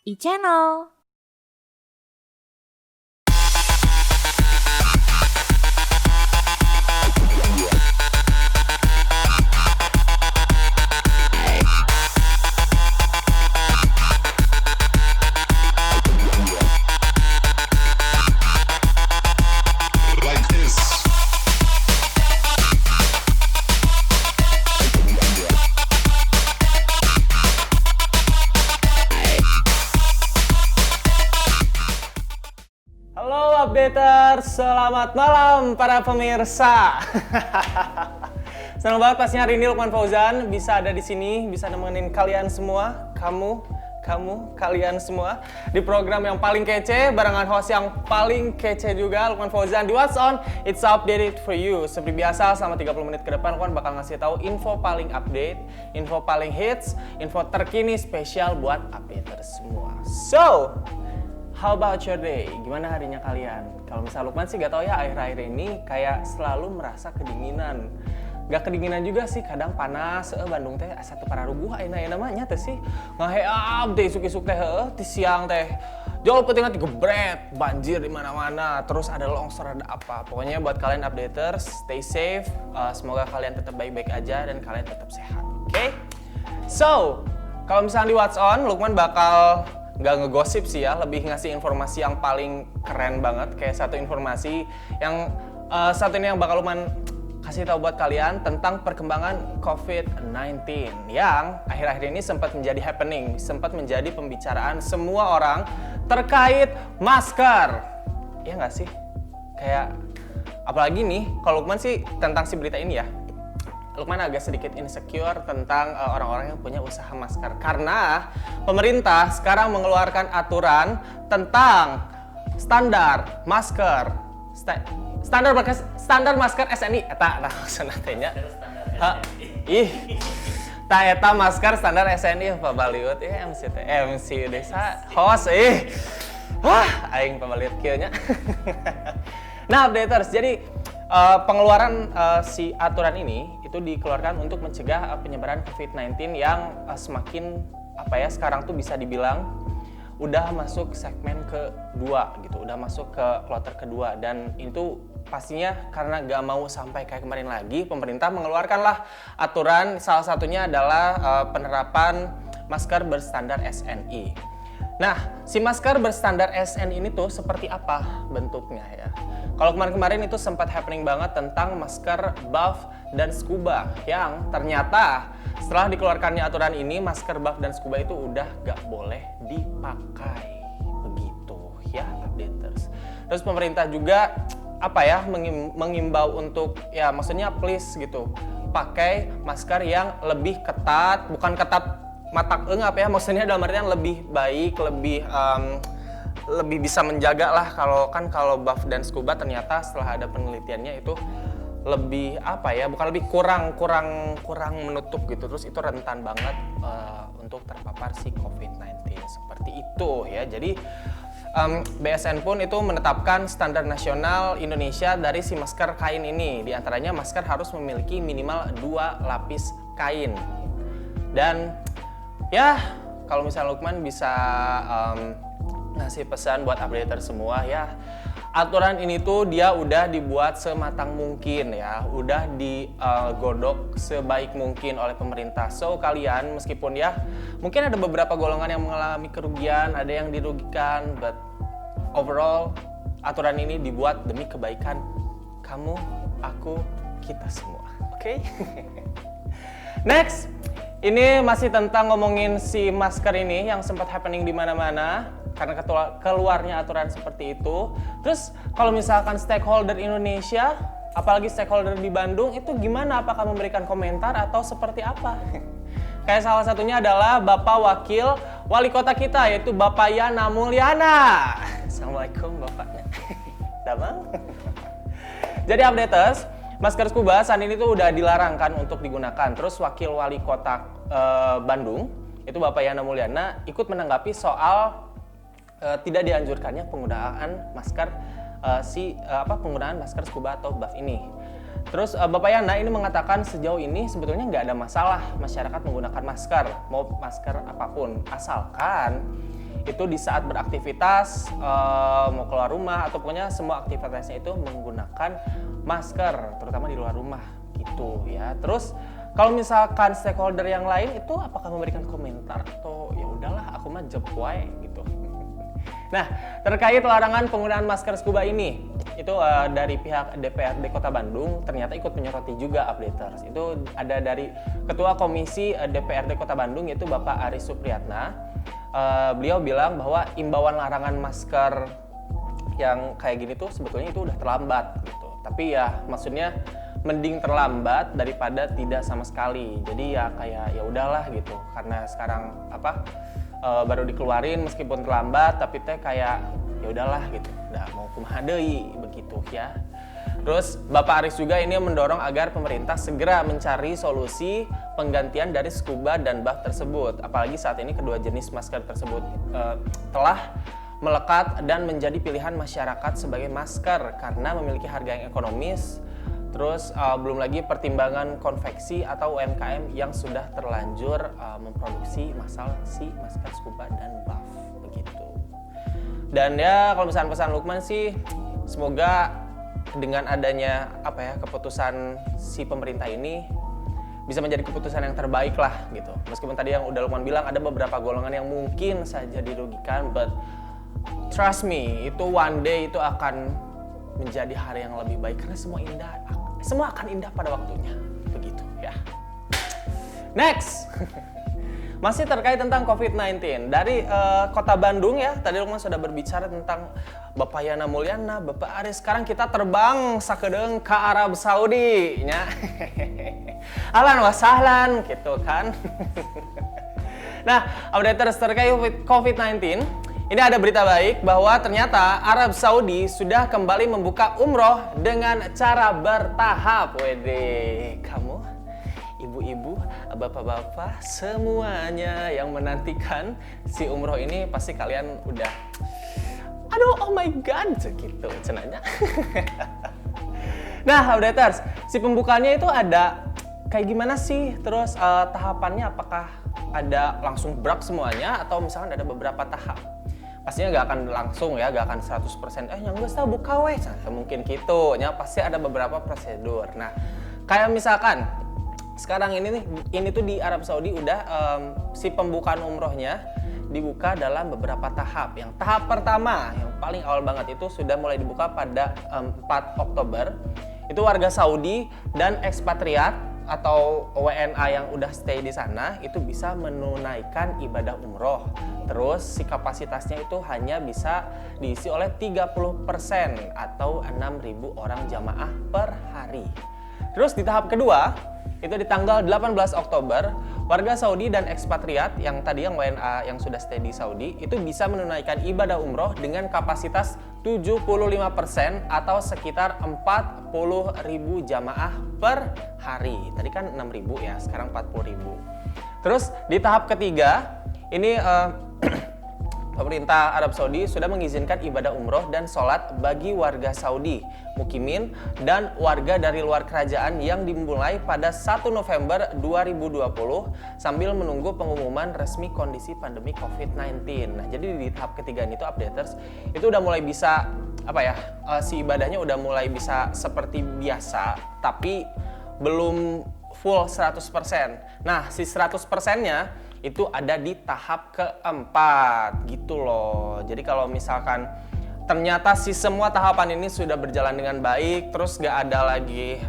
e-channel. Updaters, selamat malam para pemirsa. Senang banget pastinya hari ini Lukman Fauzan bisa ada di sini, bisa nemenin kalian semua, kalian semua di program yang paling kece barengan host yang paling kece juga, Lukman Fauzan di What's On, It's Updated for You. Seperti biasa selama 30 menit ke depan Lukman bakal ngasih tahu info paling update, info paling hits, info terkini spesial buat updaters semua. So, how about your day? Gimana harinya kalian? Kalau misalnya Lukman sih gak tau ya, akhir-akhir ini kayak selalu merasa kedinginan. Gak kedinginan juga sih, kadang panas. Bandung teh satu pararuguh ayeuna namanya teh sih. Ngaheap deh suk-suk teh di siang teh. Jauh pentingnya gebret, banjir di mana-mana, terus ada longsor ada apa. Pokoknya buat kalian updaters, stay safe. Semoga kalian tetap baik-baik aja dan kalian tetap sehat. Oke? So, kalau misalnya di What's On, Lukman bakal nggak ngegosip sih ya, lebih ngasih informasi yang paling keren banget. Kayak satu informasi yang satu ini yang bakal Lukman kasih tahu buat kalian tentang perkembangan COVID-19 yang akhir-akhir ini sempat menjadi happening, sempat menjadi pembicaraan semua orang terkait masker. Iya nggak sih? Kayak apalagi nih, kalau Lukman sih tentang si berita ini ya, Lukman agak sedikit insecure tentang orang-orang yang punya usaha masker karena pemerintah sekarang mengeluarkan aturan tentang standar masker SNI eta maksudna teh nya eta masker standar SNI apa baliut MC desa host aing pabaliut kieu nya. Nah, updaters, jadi pengeluaran si aturan ini itu dikeluarkan untuk mencegah penyebaran COVID-19 yang semakin sekarang tuh bisa dibilang udah masuk segmen kedua gitu, udah masuk ke kloter kedua, dan itu pastinya karena gak mau sampai kayak kemarin lagi, pemerintah mengeluarkanlah aturan, salah satunya adalah penerapan masker berstandar SNI. Nah, si masker berstandar SNI ini tuh seperti apa bentuknya ya? Kalau kemarin-kemarin itu sempat happening banget tentang masker buff dan scuba yang ternyata setelah dikeluarkannya aturan ini, masker buff dan scuba itu udah gak boleh dipakai. Begitu ya, updaters. Terus pemerintah juga mengimbau untuk ya maksudnya please gitu, pakai masker yang lebih ketat, bukan ketat matak maksudnya dalam artian lebih baik, lebih bisa menjaga lah. Kalau buff dan scuba ternyata setelah ada penelitiannya itu lebih bukan lebih kurang menutup gitu, terus itu rentan banget untuk terpapar si COVID-19 seperti itu ya. Jadi BSN pun itu menetapkan standar nasional Indonesia dari si masker kain ini. Di antaranya masker harus memiliki minimal 2 lapis kain. Dan ya, kalau misalnya Lukman bisa ngasih pesan buat updater semua ya, aturan ini tuh dia udah dibuat sematang mungkin ya, udah digodok sebaik mungkin oleh pemerintah. So kalian meskipun ya mungkin ada beberapa golongan yang mengalami kerugian, ada yang dirugikan, but overall aturan ini dibuat demi kebaikan kamu, aku, kita semua. Oke? Next. Ini masih tentang ngomongin si masker ini yang sempat happening di mana-mana karena keluarnya aturan seperti itu. Terus kalau misalkan stakeholder Indonesia, apalagi stakeholder di Bandung, itu gimana? Apakah memberikan komentar atau seperti apa? Kayak salah satunya adalah Bapak Wakil Wali Kota kita, yaitu Bapak Yana Mulyana. Assalamualaikum Bapaknya. Damang. Jadi updaters, masker scuba saat ini tuh udah dilarang kan untuk digunakan. Terus Wakil Wali Kota Bandung, itu Bapak Yana Mulyana, ikut menanggapi soal tidak dianjurkannya penggunaan masker penggunaan masker scuba atau buff ini. Terus Bapak Yana ini mengatakan sejauh ini sebetulnya nggak ada masalah masyarakat menggunakan masker, mau masker apapun, asalkan itu di saat beraktivitas, mau keluar rumah atau pokoknya semua aktivitasnya itu menggunakan masker, terutama di luar rumah gitu ya. Terus kalau misalkan stakeholder yang lain itu apakah memberikan komentar atau ya udahlah aku mah jep wae gitu. Nah, terkait larangan penggunaan masker scuba ini, itu dari pihak DPRD Kota Bandung ternyata ikut menyoroti juga updaters. Itu ada dari Ketua Komisi DPRD Kota Bandung yaitu Bapak Aris Supriyatna. Beliau bilang bahwa imbauan larangan masker yang kayak gini tuh sebetulnya itu udah terlambat gitu. Tapi ya maksudnya mending terlambat daripada tidak sama sekali. Jadi ya kayak ya udahlah gitu. Karena sekarang baru dikeluarin meskipun terlambat tapi teh kayak ya udahlah gitu. Udah mau kumaha deui begitu ya. Terus Bapak Aris juga ini mendorong agar pemerintah segera mencari solusi penggantian dari scuba dan buff tersebut. Apalagi saat ini kedua jenis masker tersebut telah melekat dan menjadi pilihan masyarakat sebagai masker karena memiliki harga yang ekonomis. Terus belum lagi pertimbangan konveksi atau UMKM yang sudah terlanjur memproduksi masker scuba dan buff begitu. Dan ya kalau misalnya pesan Lukman sih semoga dengan adanya keputusan si pemerintah ini bisa menjadi keputusan yang terbaik lah gitu. Meskipun tadi yang udah Lukman bilang ada beberapa golongan yang mungkin saja dirugikan, but trust me, itu one day itu akan menjadi hari yang lebih baik karena semua akan indah pada waktunya begitu ya. Next. Masih terkait tentang COVID-19 dari Kota Bandung ya. Tadi Lukman sudah berbicara tentang Bapak Yana Mulyana, Bapak Aris. Sekarang kita terbang sakedeung ke Arab Saudi nya. Ahlan wa sahlan gitu kan. Nah, updaters terkait COVID-19. Ini ada berita baik bahwa ternyata Arab Saudi sudah kembali membuka umroh dengan cara bertahap. Wede, kamu ibu-ibu, bapak-bapak, semuanya yang menantikan si umroh ini pasti kalian udah, aduh, oh my god, gitu cenanya. Nah, updaters, si pembukanya itu ada kayak gimana sih? Terus tahapannya apakah ada langsung brak semuanya atau misalkan ada beberapa tahap? Pastinya nggak akan langsung ya, nggak akan 100%. Yang nggak tahu buka weh, mungkin gitu. Ya pasti ada beberapa prosedur. Nah, kayak misalkan sekarang ini tuh di Arab Saudi udah si pembukaan umrohnya dibuka dalam beberapa tahap. Yang tahap pertama, yang paling awal banget itu sudah mulai dibuka pada 4 Oktober. Itu warga Saudi dan ekspatriat atau WNA yang udah stay di sana itu bisa menunaikan ibadah umroh. Terus si kapasitasnya itu hanya bisa diisi oleh 30% atau 6.000 orang jamaah per hari. Terus di tahap kedua, itu di tanggal 18 Oktober, warga Saudi dan ekspatriat yang WNA yang sudah stay di Saudi itu bisa menunaikan ibadah umroh dengan kapasitas 75% atau sekitar 40.000 jamaah per hari. Tadi kan 6.000 ya, sekarang 40.000. Terus di tahap ketiga, ini pemerintah Arab Saudi sudah mengizinkan ibadah umroh dan sholat bagi warga Saudi, mukimin, dan warga dari luar kerajaan yang dimulai pada 1 November 2020 sambil menunggu pengumuman resmi kondisi pandemi COVID-19. Nah, jadi di tahap ketiga ini tuh updaters, itu udah mulai bisa, si ibadahnya udah mulai bisa seperti biasa, tapi belum full 100%. Nah, si 100%-nya itu ada di tahap keempat gitu loh. Jadi kalau misalkan ternyata si semua tahapan ini sudah berjalan dengan baik, terus gak ada lagi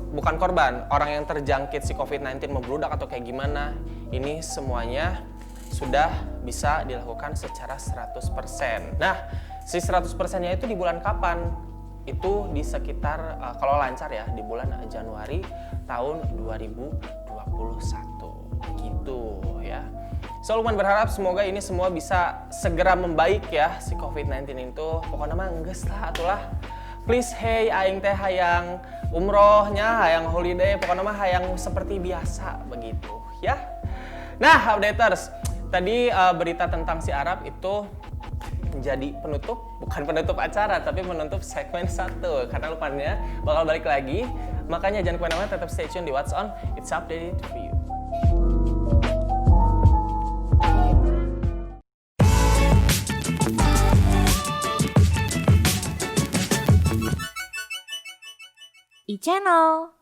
bukan korban, orang yang terjangkit si COVID-19 membludak atau kayak gimana, ini semuanya sudah bisa dilakukan secara 100%. Nah, si 100%-nya itu di bulan kapan? Itu di sekitar kalau lancar ya di bulan Januari tahun 2021 gitu ya. So Lukman berharap semoga ini semua bisa segera membaik ya si COVID-19 itu. Pokoknya mah geus lah atulah. Please hey aing teh hayang umrohnya, hayang holiday, pokoknya mah hayang seperti biasa begitu ya. Nah, updaters, tadi berita tentang si Arab itu menjadi bukan penutup acara, tapi menutup segmen 1 karena Lukmannya bakal balik lagi. Makanya jangan kemana-mana, tetap stay tune di What's On, it's updated for you. e-channel.